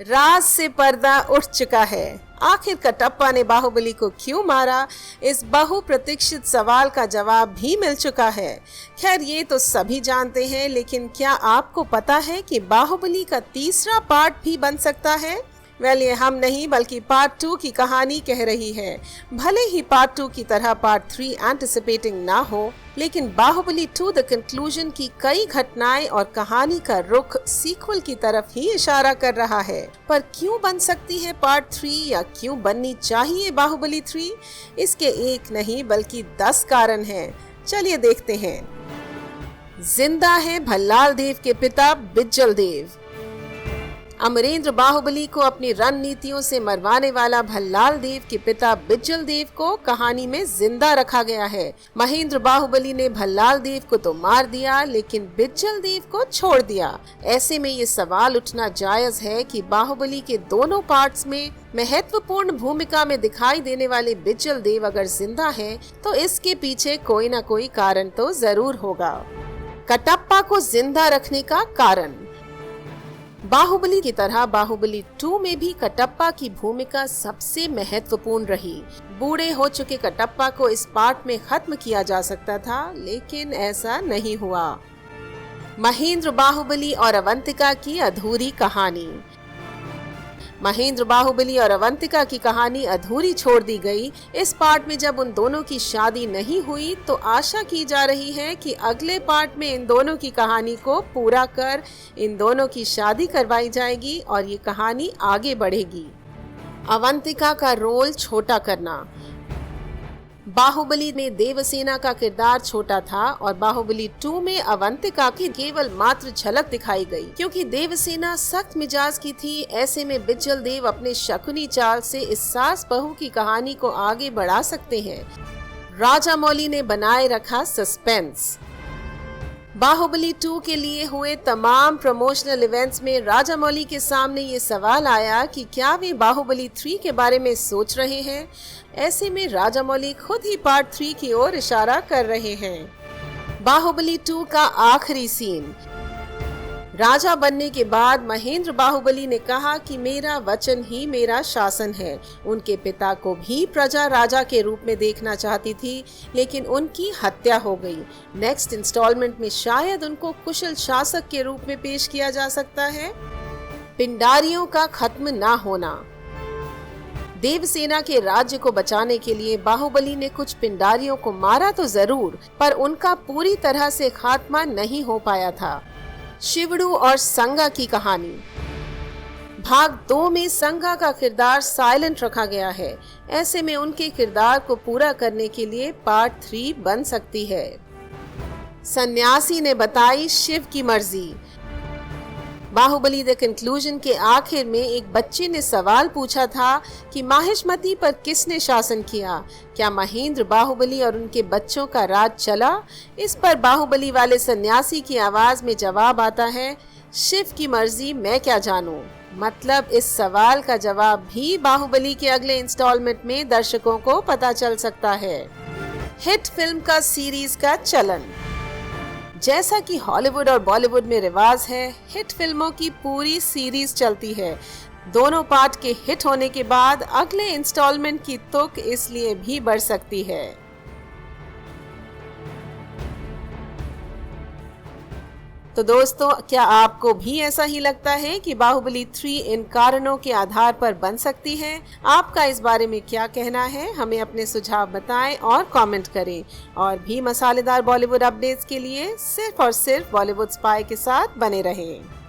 राज से पर्दा उठ चुका है। आखिर कटप्पा ने बाहुबली को क्यों मारा, इस बहुप्रतीक्षित सवाल का जवाब भी मिल चुका है। खैर ये तो सभी जानते हैं, लेकिन क्या आपको पता है कि बाहुबली का तीसरा पार्ट भी बन सकता है? ये हम नहीं बल्कि पार्ट 2 की कहानी कह रही है। भले ही पार्ट 2 की तरह पार्ट 3 एंटिसिपेटिंग ना हो, लेकिन बाहुबली 2 द कंक्लूजन की कई घटनाएं और कहानी का रुख सीक्वल की तरफ ही इशारा कर रहा है। पर क्यों बन सकती है पार्ट 3 या क्यों बननी चाहिए बाहुबली 3? इसके एक नहीं बल्कि 10 कारण हैं। चलिए देखते हैं। जिंदा है भल्लाल देव के पिता बिज्जल देव। अमरेंद्र बाहुबली को अपनी रणनीतियों से मरवाने वाला भल्लाल देव के पिता बिज्जल देव को कहानी में जिंदा रखा गया है। महेंद्र बाहुबली ने भल्लाल देव को तो मार दिया, लेकिन बिज्जल देव को छोड़ दिया। ऐसे में ये सवाल उठना जायज है कि बाहुबली के दोनों पार्ट्स में महत्वपूर्ण भूमिका में दिखाई देने वाले बिज्जल देव अगर जिंदा है तो इसके पीछे कोई न कोई कारण तो जरूर होगा। कटप्पा को जिंदा रखने का कारण। बाहुबली की तरह बाहुबली 2 में भी कटप्पा की भूमिका सबसे महत्वपूर्ण रही। बूढ़े हो चुके कटप्पा को इस पार्ट में खत्म किया जा सकता था, लेकिन ऐसा नहीं हुआ। महेंद्र बाहुबली और अवंतिका की अधूरी कहानी। महेंद्र बाहुबली और अवंतिका की कहानी अधूरी छोड़ दी गई। इस पार्ट में जब उन दोनों की शादी नहीं हुई तो आशा की जा रही है कि अगले पार्ट में इन दोनों की कहानी को पूरा कर इन दोनों की शादी करवाई जाएगी और ये कहानी आगे बढ़ेगी। अवंतिका का रोल छोटा करना। बाहुबली में देवसेना का किरदार छोटा था और बाहुबली 2 में अवंतिका की केवल मात्र झलक दिखाई गई। क्योंकि देवसेना सख्त मिजाज की थी, ऐसे में बिज्जल देव अपने शकुनी चाल से इस सास बहू की कहानी को आगे बढ़ा सकते हैं। राजामौली ने बनाए रखा सस्पेंस। बाहुबली 2 के लिए हुए तमाम प्रमोशनल इवेंट्स में राजामौली के सामने ये सवाल आया कि क्या वे बाहुबली 3 के बारे में सोच रहे हैं। ऐसे में राजामौली खुद ही पार्ट 3 की ओर इशारा कर रहे हैं। बाहुबली 2 का आखिरी सीन। राजा बनने के बाद महेंद्र बाहुबली ने कहा कि मेरा वचन ही मेरा शासन है। उनके पिता को भी प्रजा राजा के रूप में देखना चाहती थी, लेकिन उनकी हत्या हो गई। नेक्स्ट इंस्टॉलमेंट में शायद उनको कुशल शासक के रूप में पेश किया जा सकता है। पिंडारियों का खत्म ना होना। देवसेना के राज्य को बचाने के लिए बाहुबली ने कुछ पिंडारियों को मारा तो जरूर, पर उनका पूरी तरह से खात्मा नहीं हो पाया था। शिवड़ू और संगा की कहानी। भाग 2 में संगा का किरदार साइलेंट रखा गया है। ऐसे में उनके किरदार को पूरा करने के लिए पार्ट 3 बन सकती है। सन्यासी ने बताई शिव की मर्जी। बाहुबली द कंक्लूजन के आखिर में एक बच्चे ने सवाल पूछा था कि माहिष्मती पर किसने शासन किया। क्या महेंद्र बाहुबली और उनके बच्चों का राज चला? इस पर बाहुबली वाले सन्यासी की आवाज में जवाब आता है, शिव की मर्जी, मैं क्या जानूं। मतलब इस सवाल का जवाब भी बाहुबली के अगले इंस्टॉलमेंट में दर्शकों को पता चल सकता है। हिट फिल्म का सीरीज का चलन। जैसा कि हॉलीवुड और बॉलीवुड में रिवाज है, हिट फिल्मों की पूरी सीरीज चलती है। दोनों पार्ट के हिट होने के बाद अगले इंस्टॉलमेंट की तुक इसलिए भी बढ़ सकती है। तो दोस्तों, क्या आपको भी ऐसा ही लगता है कि बाहुबली 3 इन कारणों के आधार पर बन सकती है? आपका इस बारे में क्या कहना है? हमें अपने सुझाव बताएं और कमेंट करें। और भी मसालेदार बॉलीवुड अपडेट्स के लिए सिर्फ और सिर्फ बॉलीवुड स्पाई के साथ बने रहें।